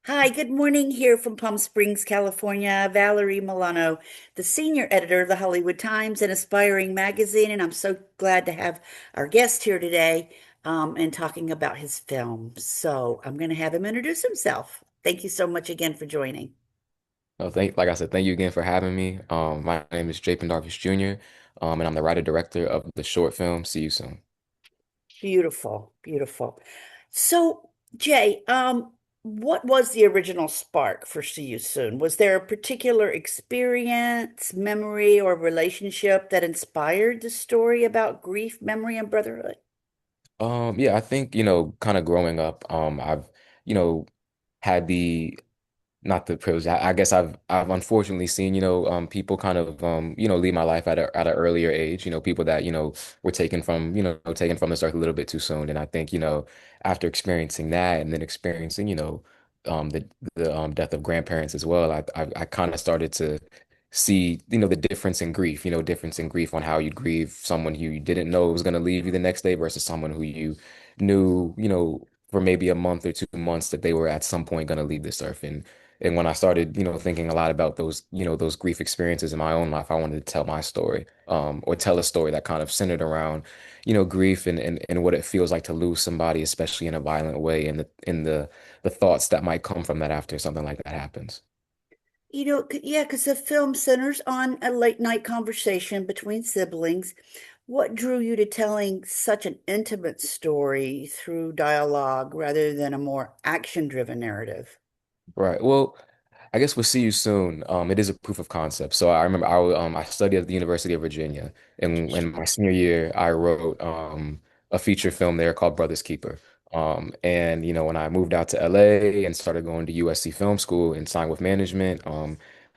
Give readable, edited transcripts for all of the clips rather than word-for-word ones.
Hi, good morning here from Palm Springs, California. Valerie Milano, the senior editor of the Hollywood Times, an aspiring magazine, and I'm so glad to have our guest here today and talking about his film. So I'm going to have him introduce himself. Thank you so much again for joining. Like I said, thank you again for having me. My name is Jay Pendarvis Jr., and I'm the writer director of the short film See You Soon. Beautiful, beautiful. So, Jay, what was the original spark for See You Soon? Was there a particular experience, memory, or relationship that inspired the story about grief, memory, and brotherhood? Yeah, I think, kind of growing up, I've, you know, had the not the privilege. I guess I've unfortunately seen, people kind of leave my life at an earlier age, people that, were taken from this earth a little bit too soon. And I think, after experiencing that and then experiencing, the death of grandparents as well, I kind of started to see, the difference in grief, difference in grief on how you grieve someone who you didn't know was going to leave you the next day versus someone who you knew, for maybe a month or 2 months that they were at some point going to leave this earth. And when I started, thinking a lot about those, those grief experiences in my own life, I wanted to tell my story, or tell a story that kind of centered around, grief and what it feels like to lose somebody, especially in a violent way, and the thoughts that might come from that after something like that happens. Yeah, because the film centers on a late night conversation between siblings. What drew you to telling such an intimate story through dialogue rather than a more action-driven narrative? Right. Well, I guess we'll see you soon. It is a proof of concept. So I remember I studied at the University of Virginia, and in my senior year, I wrote a feature film there called Brothers Keeper. And when I moved out to LA and started going to USC Film School and signed with management,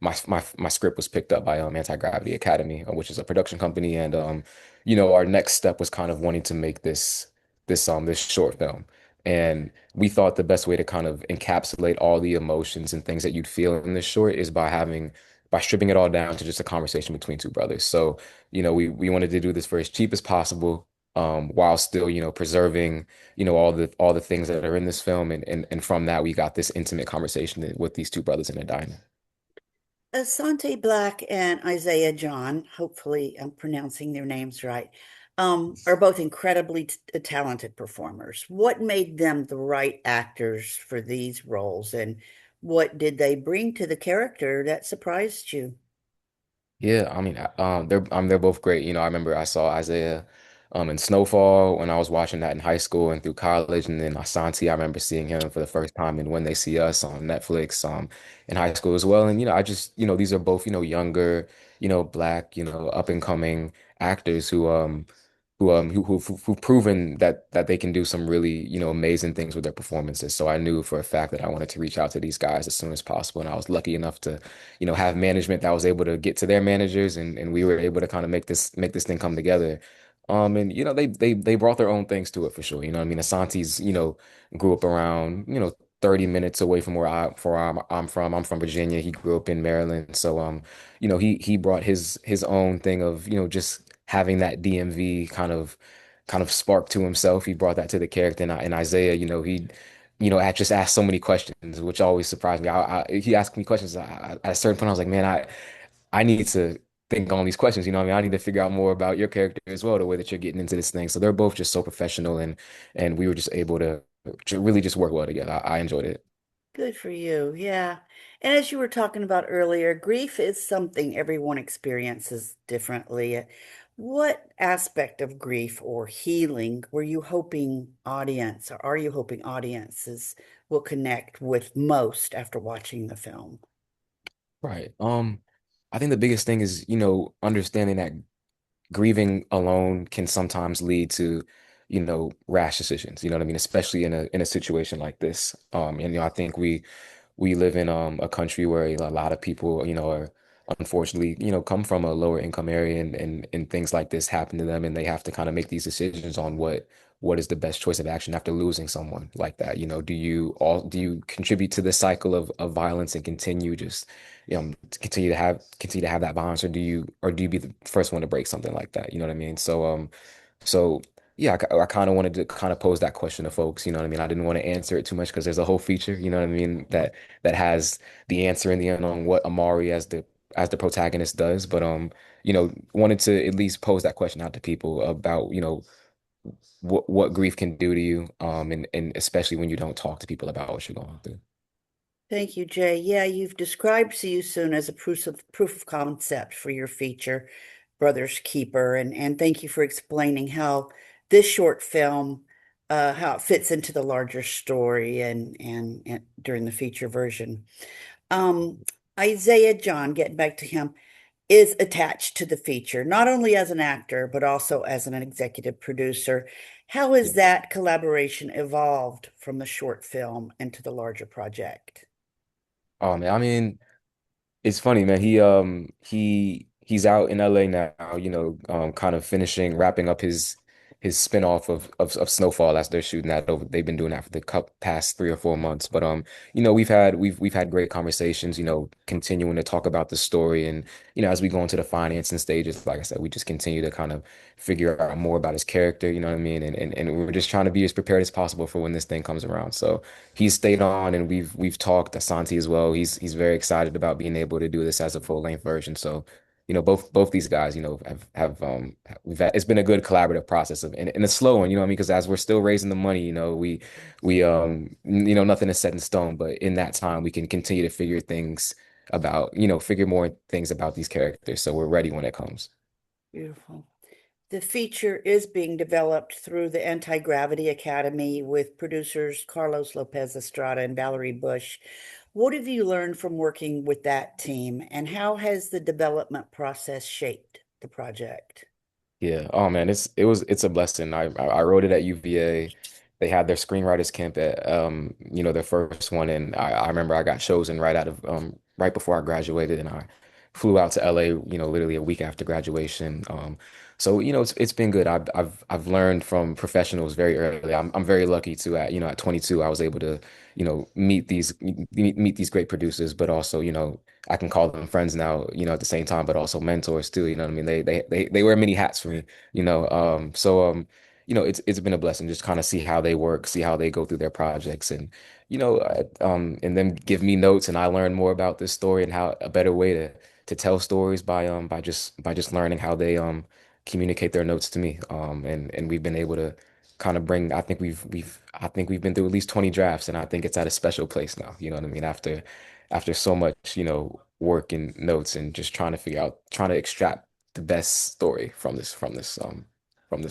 my script was picked up by Anti-Gravity Academy, which is a production company, and our next step was kind of wanting to make this short film. And we thought the best way to kind of encapsulate all the emotions and things that you'd feel in this short is by stripping it all down to just a conversation between two brothers. So, we wanted to do this for as cheap as possible, while still, preserving, all the things that are in this film. And from that, we got this intimate conversation with these two brothers in a diner. Asante Black and Isaiah John, hopefully I'm pronouncing their names right, are both incredibly talented performers. What made them the right actors for these roles, and what did they bring to the character that surprised you? Yeah, I mean, they're both great. I remember I saw Isaiah in Snowfall when I was watching that in high school and through college, and then Asante, I remember seeing him for the first time in When They See Us on Netflix in high school as well. And I just these are both younger, black, up and coming actors who've proven that they can do some really amazing things with their performances. So I knew for a fact that I wanted to reach out to these guys as soon as possible, and I was lucky enough to have management that was able to get to their managers, and we were able to kind of make this thing come together. And they brought their own things to it for sure. I mean, Asante's, grew up around, 30 minutes away from where I'm from. I'm from Virginia. He grew up in Maryland. So he brought his own thing of, just having that DMV kind of spark to himself. He brought that to the character. And Isaiah, I just asked so many questions, which always surprised me. He asked me questions. At a certain point, I was like, man, I need to think on these questions. You know what I mean? I need to figure out more about your character as well, the way that you're getting into this thing. So they're both just so professional, and we were just able to really just work well together. I enjoyed it. Good for you. Yeah. And as you were talking about earlier, grief is something everyone experiences differently. What aspect of grief or healing were you hoping audience, or are you hoping audiences will connect with most after watching the film? Right. I think the biggest thing is, understanding that grieving alone can sometimes lead to, rash decisions. You know what I mean? Especially in a situation like this. And I think we live in a country where a lot of people, are unfortunately, come from a lower income area, and things like this happen to them, and they have to kind of make these decisions on what is the best choice of action after losing someone like that. Do you contribute to the cycle of violence and continue just to continue to have that violence, or do you be the first one to break something like that? You know what I mean? So yeah, I kind of wanted to kind of pose that question to folks, you know what I mean? I didn't want to answer it too much because there's a whole feature, you know what I mean, that has the answer in the end on what Amari as the protagonist does, but wanted to at least pose that question out to people about, what grief can do to you, and especially when you don't talk to people about what you're going through. Thank you, Jay. Yeah, you've described See You Soon as a proof of concept for your feature, Brother's Keeper, and thank you for explaining how this short film, how it fits into the larger story and during the feature version. Um, Isaiah John, getting back to him, is attached to the feature, not only as an actor, but also as an executive producer. How has Yeah. that collaboration evolved from the short film into the larger project? Oh man, I mean, it's funny, man. He's out in LA now, kind of wrapping up his spinoff of Snowfall as they're shooting that over. They've been doing that for the past 3 or 4 months. But we've had great conversations, continuing to talk about the story and as we go into the financing stages, like I said, we just continue to kind of figure out more about his character, you know what I mean? And we're just trying to be as prepared as possible for when this thing comes around. So he's stayed on and we've talked Asante as well. He's very excited about being able to do this as a full length version. So, both these guys, it's been a good collaborative process and a slow one, you know what I mean? Because as we're still raising the money, nothing is set in stone, but in that time we can continue to figure more things about these characters. So we're ready when it comes. Beautiful. The feature is being developed through the Anti-Gravity Academy with producers Carlos Lopez Estrada and Valerie Bush. What have you learned from working with that team, and how has the development process shaped the project? Yeah. Oh man, it's a blessing. I wrote it at UVA. They had their screenwriters camp at their first one, and I remember I got chosen right before I graduated, and I flew out to LA, literally a week after graduation. So it's been good. I've learned from professionals very early. I'm very lucky to at 22 I was able to meet these great producers, but also I can call them friends now, at the same time, but also mentors too. You know what I mean? They wear many hats for me, it's been a blessing just kind of see how they work, see how they go through their projects, and then give me notes, and I learn more about this story and how a better way to tell stories by just learning how they communicate their notes to me. And we've been able to kind of bring. I think we've been through at least 20 drafts, and I think it's at a special place now. You know what I mean? After so much, work and notes and just trying to extract the best story from this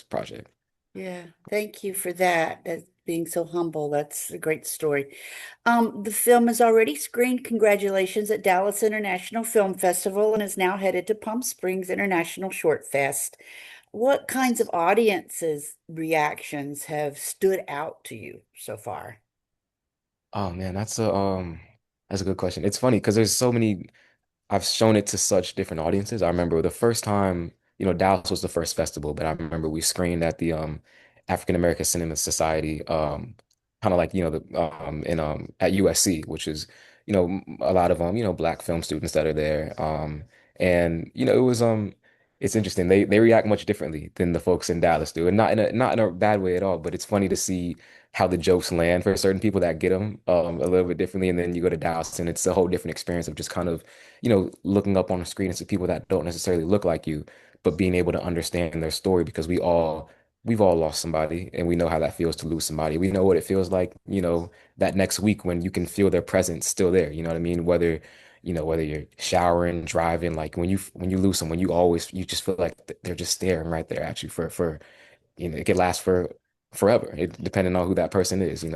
project. Yeah, thank you for that. That's being so humble. That's a great story. The film is already screened. Congratulations at Dallas International Film Festival and is now headed to Palm Springs International Short Fest. What kinds of audiences reactions have stood out to you so far? Oh man, that's a good question. It's funny because there's so many. I've shown it to such different audiences. I remember the first time, Dallas was the first festival, but I remember we screened at the African American Cinema Society, kind of like, the in at USC, which is, a lot of black film students that are there. And it's interesting. They react much differently than the folks in Dallas do, and not in a bad way at all, but it's funny to see how the jokes land for certain people that get them a little bit differently, and then you go to Dallas and it's a whole different experience of just kind of looking up on the screen and see people that don't necessarily look like you, but being able to understand their story because we've all lost somebody and we know how that feels to lose somebody. We know what it feels like, that next week when you can feel their presence still there. You know what I mean? Whether you're showering, driving, like when you lose someone, you just feel like they're just staring right there at you for it could last for forever, depending on who that person is,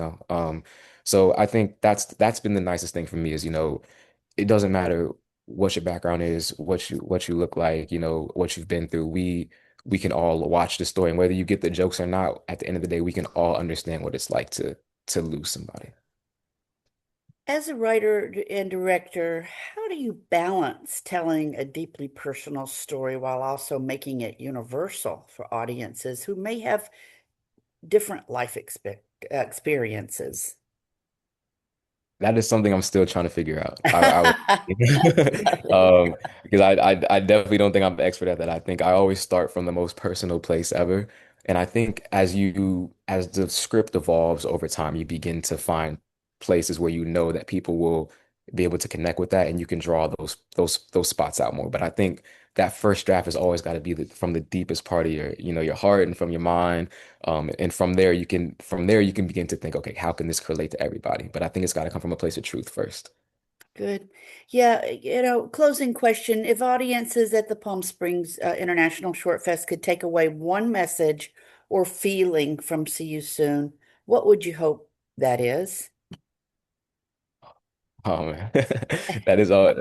So I think that's been the nicest thing for me is, it doesn't matter what your background is, what you look like, what you've been through. We can all watch the story, and whether you get the jokes or not, at the end of the day, we can all understand what it's like to lose somebody. As a writer and director, how do you balance telling a deeply personal story while also making it universal for audiences who may have different experiences? That is something I'm still trying to figure out. I would, because I definitely don't think I'm an expert at that. I think I always start from the most personal place ever, And I think as the script evolves over time, you begin to find places where you know that people will be able to connect with that, and you can draw those spots out more. But I think that first draft has always got to be from the deepest part of your heart and from your mind. And from there you can begin to think, okay, how can this relate to everybody? But I think it's got to come from a place of truth first. Good. Yeah, closing question. If audiences at the Palm Springs International Short Fest could take away one message or feeling from See You Soon, what would you hope that is? Oh man, that is all.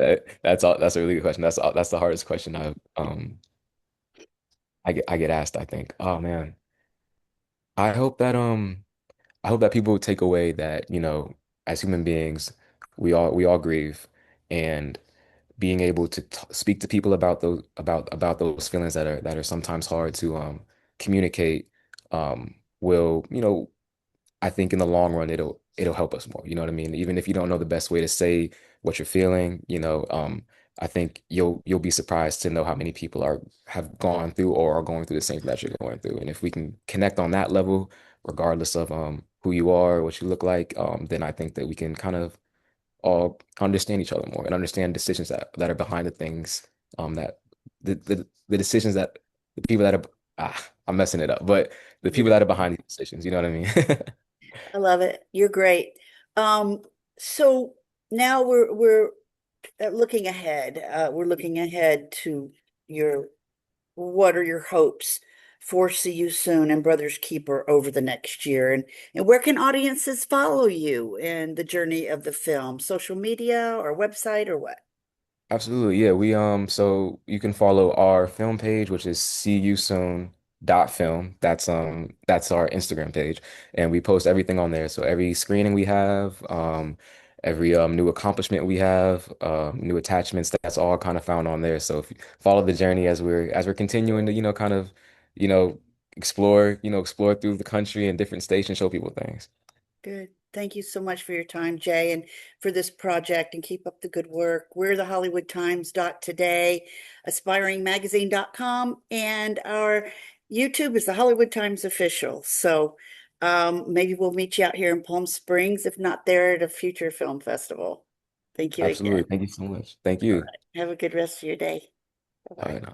That's all. That's a really good question. That's the hardest question I get asked. I think. Oh man, I hope that I hope that people take away that as human beings, we all grieve, and being able to t speak to people about those feelings that are sometimes hard to communicate will I think in the long run it'll help us more. You know what I mean? Even if you don't know the best way to say what you're feeling, I think you'll be surprised to know how many people have gone through or are going through the same thing that you're going through. And if we can connect on that level, regardless of who you are, what you look like, then I think that we can kind of all understand each other more and understand decisions that are behind the things that the decisions that the people that are I'm messing it up, but the You're people that good. are behind these decisions, you know what I mean? I love it. You're great. Um, so now we're looking ahead. We're looking ahead to your what are your hopes for See You Soon and Brothers Keeper over the next year? And where can audiences follow you in the journey of the film? Social media or website or what? Absolutely. Yeah. So you can follow our film page, which is seeyousoon.film. That's our Instagram page. And we post everything on there. So every screening we have, every new accomplishment we have, new attachments, that's all kind of found on there. So if you follow the journey as we're continuing to, kind of, you know, explore through the country and different states and show people things. Good. Thank you so much for your time, Jay, and for this project, and keep up the good work. We're the Hollywood Times today, aspiringmagazine.com, and our YouTube is the Hollywood Times official. So maybe we'll meet you out here in Palm Springs, if not there at a future film festival. Thank you Absolutely. again. Thank you so much. Thank All you. right. Have a good rest of your day. All Bye-bye. right.